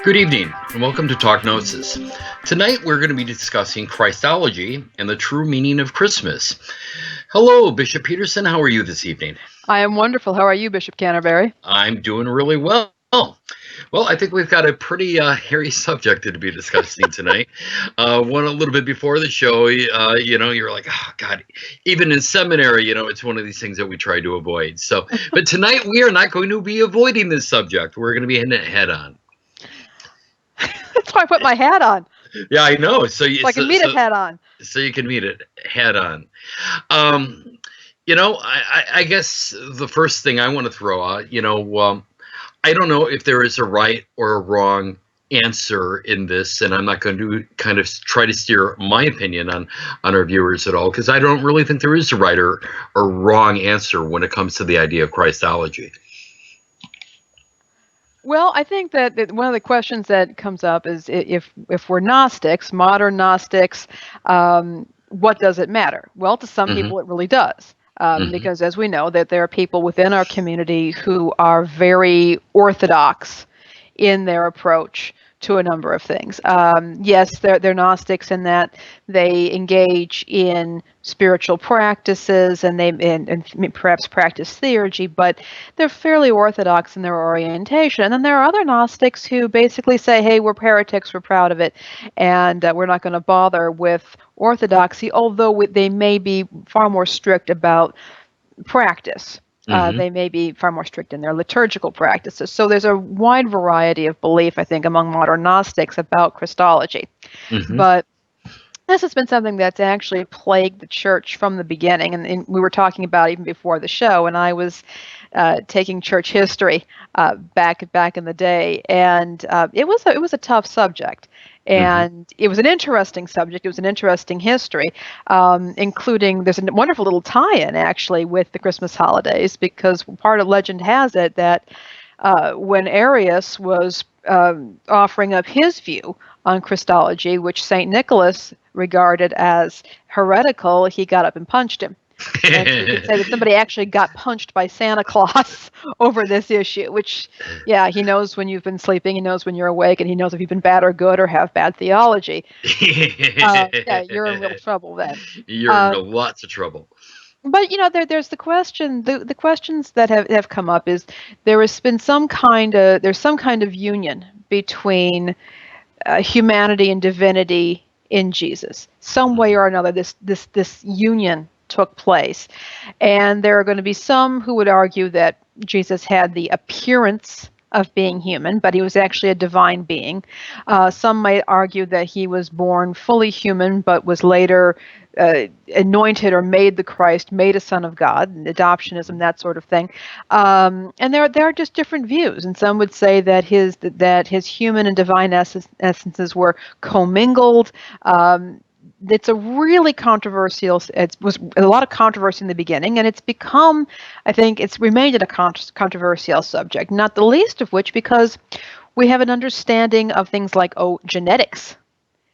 Good evening, and welcome to Talk Gnosis. Tonight we're going to be discussing Christology and the true meaning of Christmas. Hello, Bishop Peterson. How are you this evening? I am wonderful. How are you, Bishop Canterbury? I'm doing really well. Well, I think we've got a pretty hairy subject to be discussing tonight. One a little bit before the show, you're like, oh, God, even in seminary, it's one of these things that we try to avoid. So, but tonight we are not going to be avoiding this subject. We're going to be hitting it head on. That's why I put my hat on. Yeah, I know. So I can meet it head on. So you can meet it head on. I guess the first thing I want to throw out, I don't know if there is a right or a wrong answer in this, and I'm not going to kind of try to steer my opinion on our viewers at all, because I don't really think there is a right or wrong answer when it comes to the idea of Christology. Well, I think that one of the questions that comes up is if we're Gnostics, modern Gnostics, what does it matter? Well, to some people it really does. Because as we know that there are people within our community who are very orthodox in their approach to a number of things. Yes, they're Gnostics in that they engage in spiritual practices and perhaps practice theurgy, but they're fairly orthodox in their orientation. And then there are other Gnostics who basically say, hey, we're heretics, we're proud of it, and we're not going to bother with orthodoxy, although they may be far more strict about practice. They may be far more strict in their liturgical practices. So there's a wide variety of belief, I think, among modern Gnostics about Christology. But this has been something that's actually plagued the church from the beginning. And we were talking about even before the show, and I was taking church history back in the day. And it was a tough subject. And it was an interesting subject. It was an interesting history, including there's a wonderful little tie-in actually with the Christmas holidays, because part of legend has it that when Arius was offering up his view on Christology, which St. Nicholas regarded as heretical, he got up and punched him. And so you could say that somebody actually got punched by Santa Claus over this issue, which, yeah, he knows when you've been sleeping, he knows when you're awake, and he knows if you've been bad or good or have bad theology. Yeah, you're in real trouble then. You're in lots of trouble. But, there's the question, the questions that have come up is there's some kind of union between humanity and divinity in Jesus. Some way or another, this union took place. And there are going to be some who would argue that Jesus had the appearance of being human, but he was actually a divine being. Some might argue that he was born fully human, but was later anointed or made the Christ, made a son of God, adoptionism, that sort of thing. And there are just different views. And some would say that his human and divine essences were commingled. It's a really controversial, it was a lot of controversy in the beginning, and it's become, I think, it's remained a controversial subject, not the least of which because we have an understanding of things like, genetics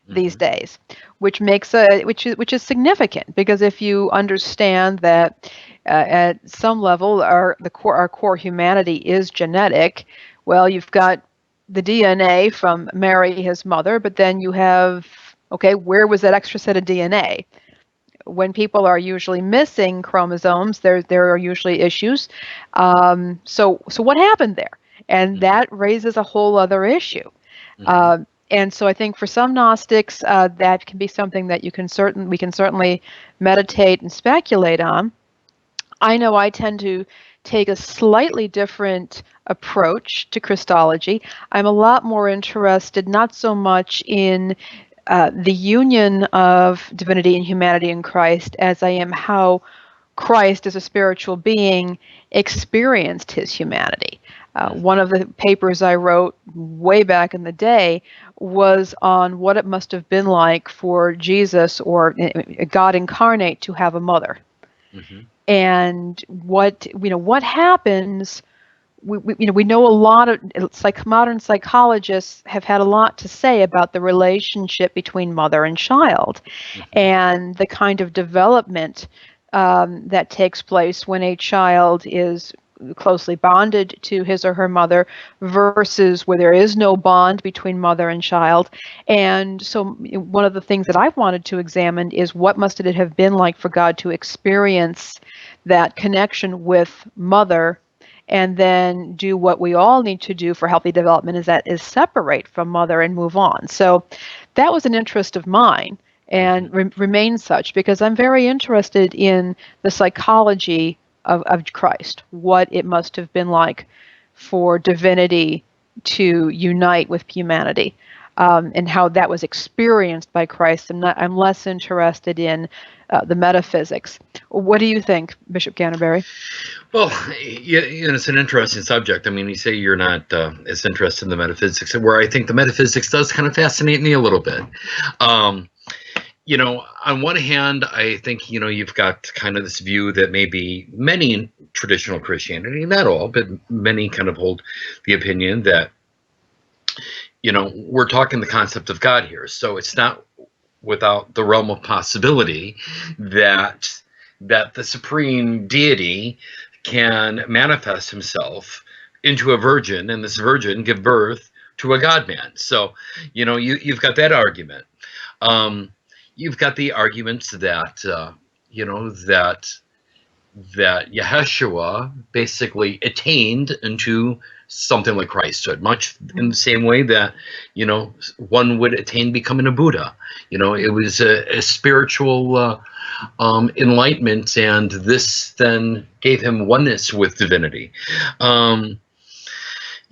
these days, which is significant, because if you understand that at some level our core humanity is genetic, well, you've got the DNA from Mary, his mother, but then you have, okay, where was that extra set of DNA? When people are usually missing chromosomes, there are usually issues. So what happened there? And that raises a whole other issue. And so I think for some Gnostics, that can be something that we can certainly meditate and speculate on. I know I tend to take a slightly different approach to Christology. I'm a lot more interested, not so much in the union of divinity and humanity in Christ as I am how Christ as a spiritual being experienced his humanity. One of the papers I wrote way back in the day was on what it must have been like for Jesus or God incarnate to have a mother. And what happens. We know a lot of modern psychologists have had a lot to say about the relationship between mother and child, and the kind of development that takes place when a child is closely bonded to his or her mother versus where there is no bond between mother and child. And so one of the things that I've wanted to examine is what must it have been like for God to experience that connection with mother and then do what we all need to do for healthy development, is separate from mother and move on. So that was an interest of mine and remains such, because I'm very interested in the psychology of Christ, what it must have been like for divinity to unite with humanity, and how that was experienced by Christ. I'm less interested in the metaphysics. What do you think, Bishop Canterbury? Well, it's an interesting subject. I mean, you say you're not as interested in the metaphysics, where I think the metaphysics does kind of fascinate me a little bit. On one hand, I think, you've got kind of this view that maybe many in traditional Christianity, not all, but many kind of hold the opinion that, we're talking the concept of God here. So it's not without the realm of possibility that the supreme deity can manifest himself into a virgin, and this virgin give birth to a God-man. So, you've got that argument. You've got the arguments that, that Yeshua basically attained into something like Christhood, much in the same way that, one would attain becoming a Buddha. It was a spiritual enlightenment, and this then gave him oneness with divinity.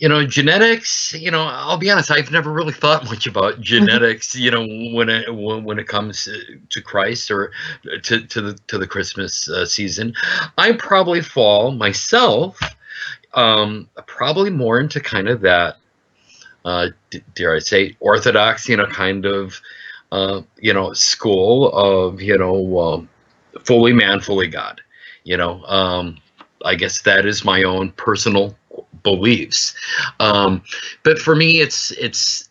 Genetics, I'll be honest, I've never really thought much about genetics, when it comes to Christ or to the Christmas season. I probably fall myself probably more into kind of that, dare I say, orthodox, kind of, school of, fully man, fully God. I guess that is my own personal beliefs. But for me, it's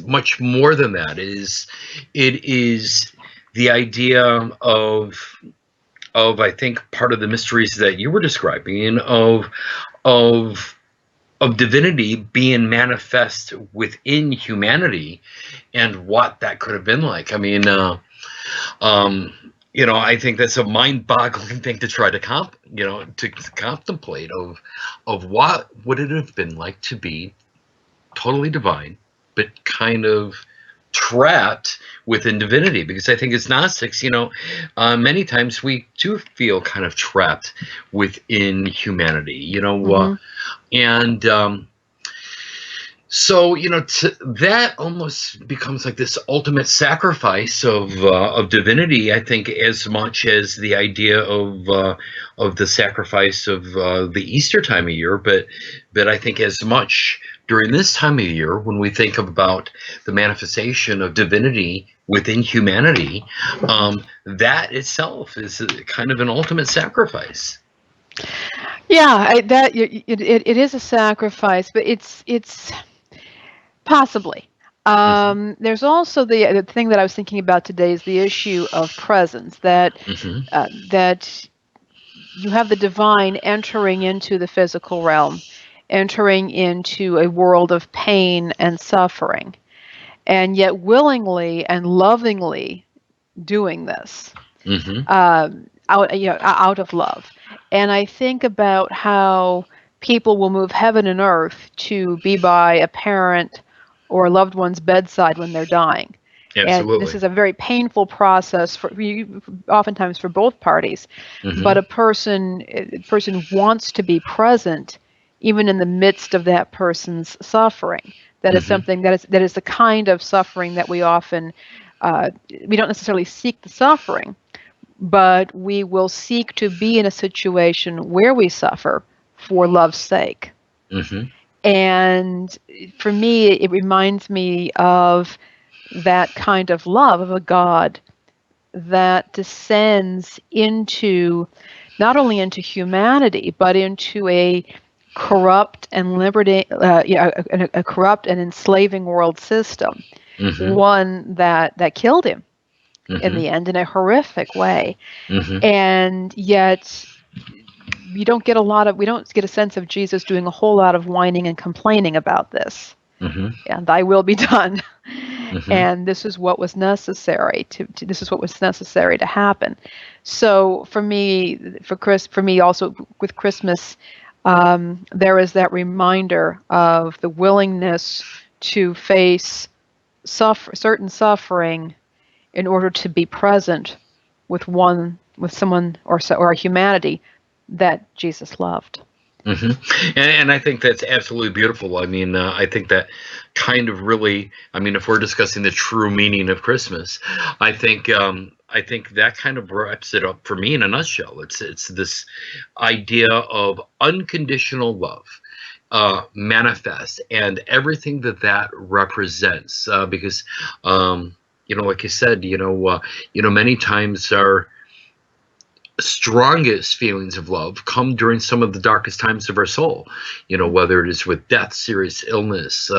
much more than that. It is the idea of I think part of the mysteries that you were describing of divinity being manifest within humanity, and what that could have been like. I mean, I think that's a mind-boggling thing to try to contemplate of what would it have been like to be totally divine, but kind of trapped within divinity. Because I think as Gnostics, many times we do feel kind of trapped within humanity, and so, that almost becomes like this ultimate sacrifice of divinity, I think, as much as the idea of the sacrifice of the Easter time of year. But I think as much during this time of year, when we think about the manifestation of divinity within humanity, that itself is kind of an ultimate sacrifice. Yeah, it is a sacrifice, but it's possibly. There's also the thing that I was thinking about today is the issue of presence, that that you have the divine entering into the physical realm, entering into a world of pain and suffering, and yet willingly and lovingly doing this out of love. And I think about how people will move heaven and earth to be by a parent or a loved one's bedside when they're dying. Absolutely. And this is a very painful process oftentimes for both parties. But a person wants to be present even in the midst of that person's suffering. That is something that is the kind of suffering that we often we don't necessarily seek the suffering, but we will seek to be in a situation where we suffer for love's sake. And for me, it reminds me of that kind of love of a God that descends into, not only into humanity, but into a corrupt and a corrupt and enslaving world system, one that killed him in the end in a horrific way. And yet we don't get a sense of Jesus doing a whole lot of whining and complaining about this. Mm-hmm. And thy will be done. Mm-hmm. And this is what was necessary this is what was necessary to happen. So for me also with Christmas, there is that reminder of the willingness to face certain suffering in order to be present with someone or humanity that Jesus loved. Mm-hmm. And I think that's absolutely beautiful. I mean, I think that kind of really, I mean, if we're discussing the true meaning of Christmas, I think that kind of wraps it up for me in a nutshell. It's this idea of unconditional love manifest and everything that represents. Because, like you said, many times our strongest feelings of love come during some of the darkest times of our soul, whether it is with death, serious illness.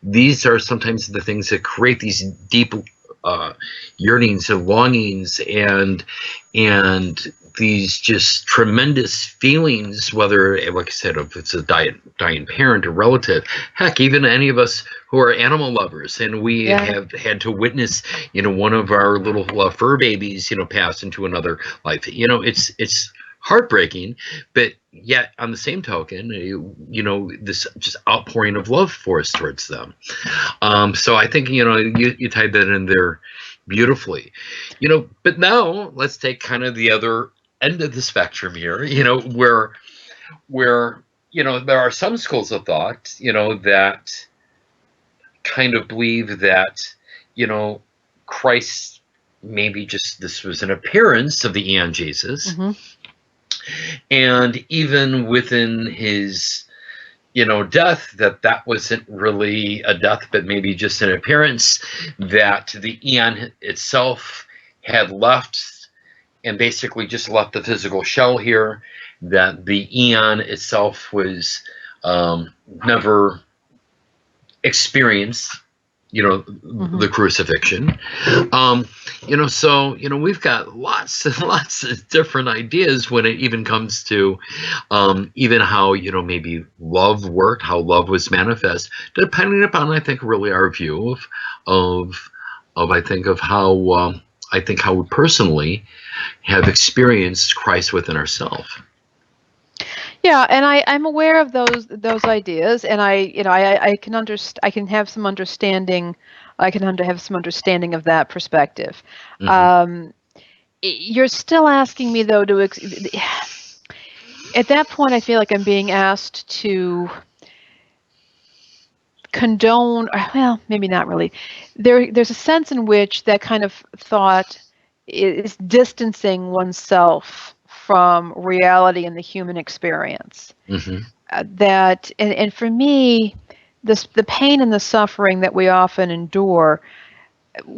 These are sometimes the things that create these deep yearnings and longings and these just tremendous feelings, whether, like I said, if it's a dying parent or relative, heck, even any of us who are animal lovers, and we have had to witness, one of our little fur babies, pass into another life. It's heartbreaking, but yet on the same token, this just outpouring of love for us towards them. So I think, you tied that in there beautifully, but now let's take kind of the other end of the spectrum here, where there are some schools of thought, that kind of believe that, Christ, maybe just this was an appearance of the Eon Jesus. Mm-hmm. And even within his, death, that wasn't really a death, but maybe just an appearance, that the Eon itself had left and basically just left the physical shell here, that the Eon itself was never experienced, Mm-hmm. the crucifixion. So, we've got lots and lots of different ideas when it even comes to even how, maybe love worked, how love was manifest, depending upon, I think, really our view of how we personally have experienced Christ within ourselves. Yeah, and I'm aware of those ideas, and I can have some understanding. I can have some understanding of that perspective. Mm-hmm. You're still asking me though at that point, I feel like I'm being asked to condone. Well, maybe not really. There's a sense in which that kind of thought is distancing oneself from reality and the human experience. Mm-hmm. That and for me, the pain and the suffering that we often endure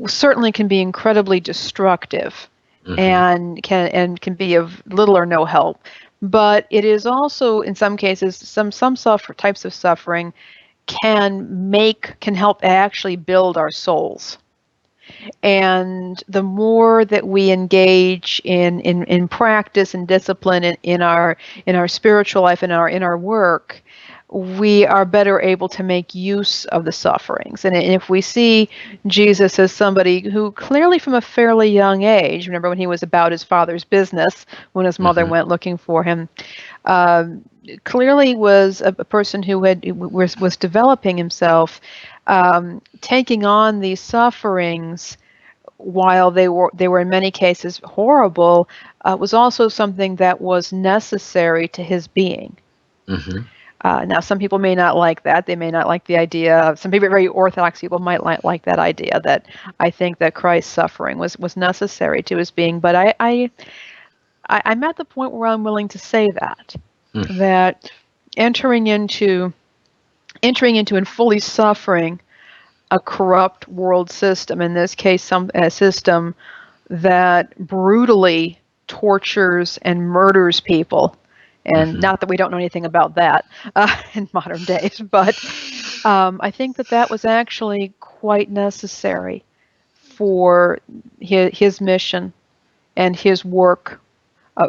certainly can be incredibly destructive, Mm-hmm. and can be of little or no help. But it is also, in some cases, some types of suffering can help actually build our souls. And the more that we engage in practice and discipline in our spiritual life and in our work, we are better able to make use of the sufferings. And if we see Jesus as somebody who clearly from a fairly young age, remember when he was about his father's business, when his mother Mm-hmm. went looking for him, clearly was a person who was developing himself, taking on these sufferings while they were in many cases horrible, was also something that was necessary to his being. Mm-hmm. Now, some people may not like that. They may not like the idea. Some people, very orthodox people, might like that idea. That I think that Christ's suffering was necessary to his being. But I'm at the point where I'm willing to say that entering into and fully suffering a corrupt world system, in this case, a system that brutally tortures and murders people. And Mm-hmm. not that we don't know anything about that in modern days, but I think that was actually quite necessary for his mission and his work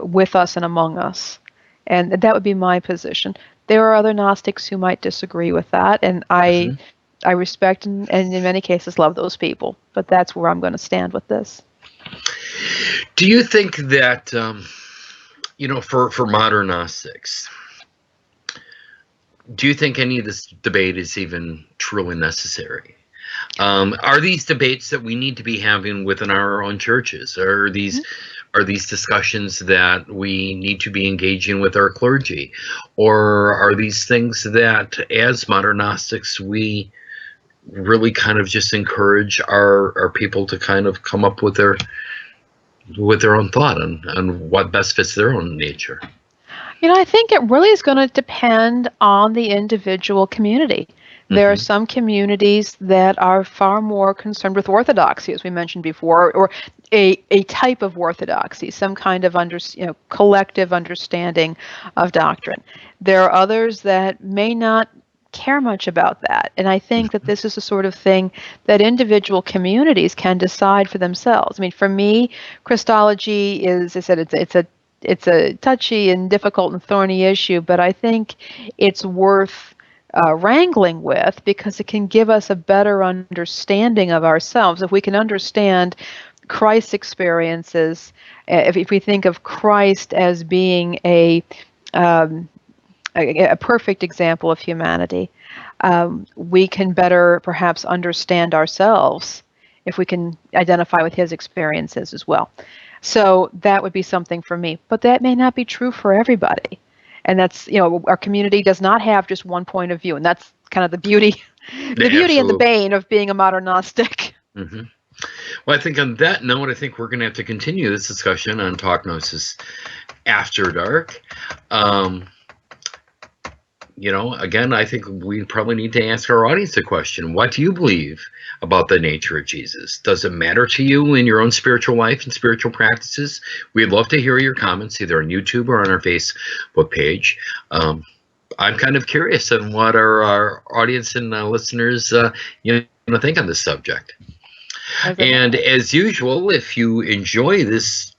with us and among us. And that would be my position. There are other Gnostics who might disagree with that, and I respect and in many cases love those people. But that's where I'm going to stand with this. Do you think that, for modern Gnostics, do you think any of this debate is even truly necessary? Are these debates that we need to be having within our own churches? Are these discussions that we need to be engaging with our clergy? Or are these things that, as modern Gnostics, we really kind of just encourage our people to kind of come up with their own thought on what best fits their own nature? I think it really is going to depend on the individual community. There are some communities that are far more concerned with orthodoxy, as we mentioned before, or a type of orthodoxy, some kind of collective understanding of doctrine. There are others that may not care much about that. And I think that this is the sort of thing that individual communities can decide for themselves. I mean, for me, Christology is, as I said, it's a touchy and difficult and thorny issue, but I think it's worth wrangling with because it can give us a better understanding of ourselves. If we can understand Christ's experiences, if we think of Christ as being a perfect example of humanity, we can better perhaps understand ourselves if we can identify with his experiences as well. So that would be something for me, but that may not be true for everybody. And that's, our community does not have just one point of view, and that's kind of the beauty, beauty and the bane of being a modern Gnostic. Well, I think on that note, I think we're going to have to continue this discussion on Talk Gnosis After Dark. Again, I think we probably need to ask our audience a question. What do you believe about the nature of Jesus? Does it matter to you in your own spiritual life and spiritual practices? We'd love to hear your comments either on YouTube or on our Facebook page. I'm kind of curious on what our audience and listeners think on this subject. And as usual, if you enjoy this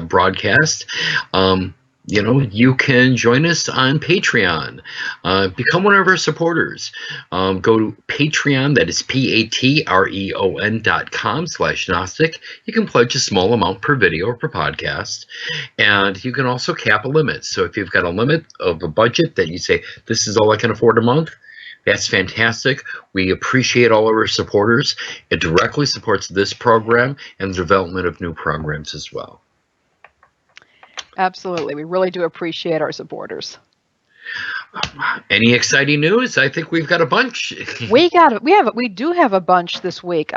broadcast, you can join us on Patreon. Become one of our supporters. Go to Patreon, that is patreon.com/Gnostic. You can pledge a small amount per video or per podcast. And you can also cap a limit. So if you've got a limit of a budget that you say, this is all I can afford a month, that's fantastic. We appreciate all of our supporters. It directly supports this program and the development of new programs as well. Absolutely. We really do appreciate our supporters. Any exciting news? I think we've got a bunch. We do have a bunch this week.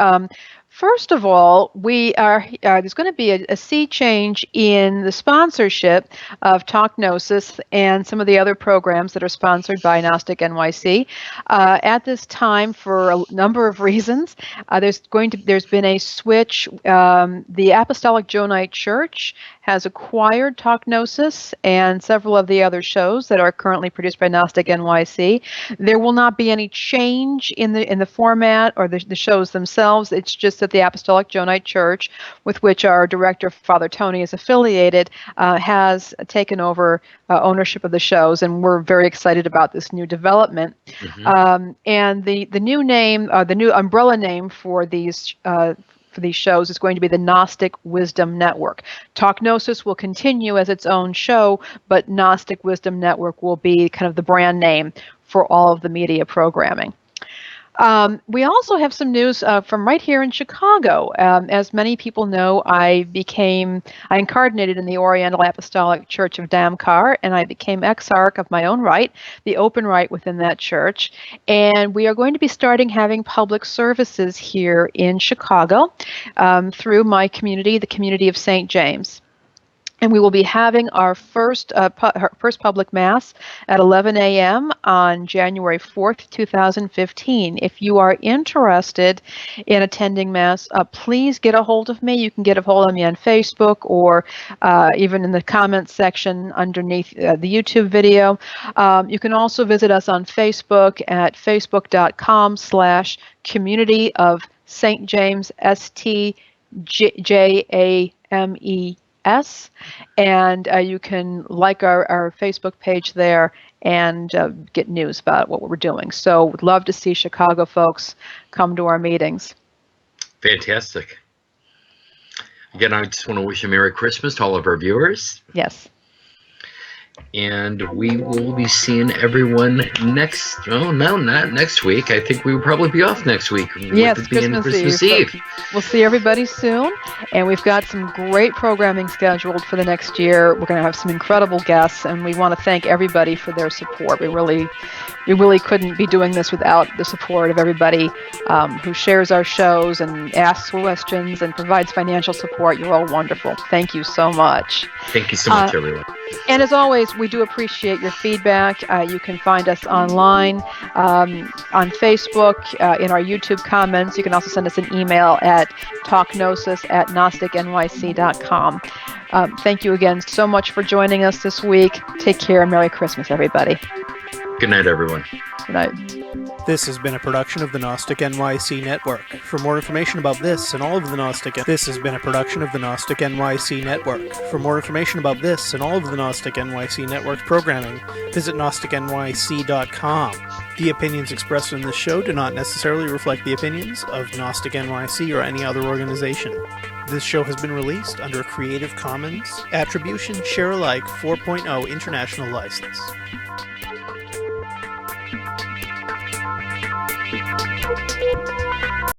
First of all, there's going to be a sea change in the sponsorship of Talk Gnosis and some of the other programs that are sponsored by Gnostic NYC. At this time, for a number of reasons, there's been a switch. The Apostolic Joanite Church has acquired Talk Gnosis and several of the other shows that are currently produced by Gnostic NYC. There will not be any change in the format or the shows themselves. It's just that the Apostolic Joanite Church, with which our director, Father Tony, is affiliated, has taken over ownership of the shows, and we're very excited about this new development. And the new name, the new umbrella name for these shows is going to be the Gnostic Wisdom Network. Talk Gnosis will continue as its own show, but Gnostic Wisdom Network will be kind of the brand name for all of the media programming. We also have some news from right here in Chicago. As many people know, I incarnated in the Oriental Apostolic Church of Damkar, and I became exarch of my own right, the open rite within that church. And we are going to be starting having public services here in Chicago through my community, the community of St. James. And we will be having our first public Mass at 11 a.m. on January 4th, 2015. If you are interested in attending Mass, please get a hold of me. You can get a hold of me on Facebook or even in the comments section underneath the YouTube video. You can also visit us on Facebook at facebook.com/community of St. James, STJAMES. MES. And you can like our Facebook page there and get news about what we're doing. So we'd love to see Chicago folks come to our meetings. Fantastic. Again, I just want to wish a Merry Christmas to all of our viewers. Yes. And we will be seeing everyone not next week. I think we will probably be off next week. Yes, with it being Christmas Eve. We'll see everybody soon. And we've got some great programming scheduled for the next year. We're going to have some incredible guests, and we want to thank everybody for their support. We really couldn't be doing this without the support of everybody who shares our shows and asks questions and provides financial support. You're all wonderful. Thank you so much. Thank you so much, everyone. And as always, we do appreciate your feedback. You can find us online, on Facebook, in our YouTube comments. You can also send us an email at talkgnosis@gnosticnyc.com. Thank you again so much for joining us this week. Take care and Merry Christmas, everybody. Good night, everyone. Good night. This has been a production of the Gnostic NYC Network. For more information about this and all of the Gnostic... This has been a production of the Gnostic NYC Network. For more information about this and all of the Gnostic NYC Network programming, visit GnosticNYC.com. The opinions expressed in this show do not necessarily reflect the opinions of Gnostic NYC or any other organization. This show has been released under a Creative Commons Attribution Share Alike 4.0 International License.